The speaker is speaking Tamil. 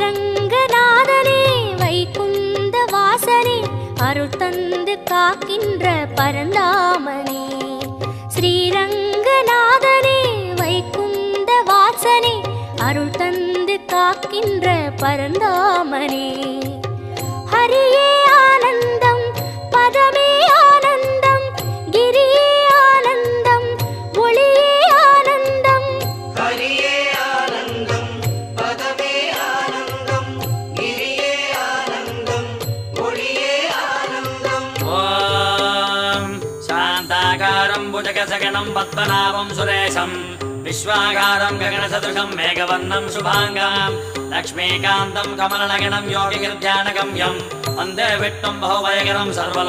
ஸ்ரீரங்கநாதனே வைகுந்த வாசனே அருள் தந்து காக்கின்ற பரந்தாமனே. ஸ்ரீரங்கநாதனே வைகுந்த வாசனே அருள் தந்து காக்கின்ற பரந்தாமனே. ஹரியே ஆனந்தம் பதமே ஆனந்தம் கிரியே ஆனந்தம் ஒளியே ஆனந்தம். ஹரியே ஆனந்தம் பதமே ஆனந்தம் கிரியே ஆனந்தம் ஒளியே ஆனந்தம். ஓம் சாந்தாகாரம் புஜகசகணம் பத்மநாபம் சுரேஷம் விஸ்வாகாரம் ககனசதுஷம் மேகவர்ணம் சுபாங்காம் லக்ஷ்மீகாந்தம் கமலநகனம் யோகிகிர்த்யானகம்யம் வந்தே விட்டும் பகுவயகரம் சர்வலோ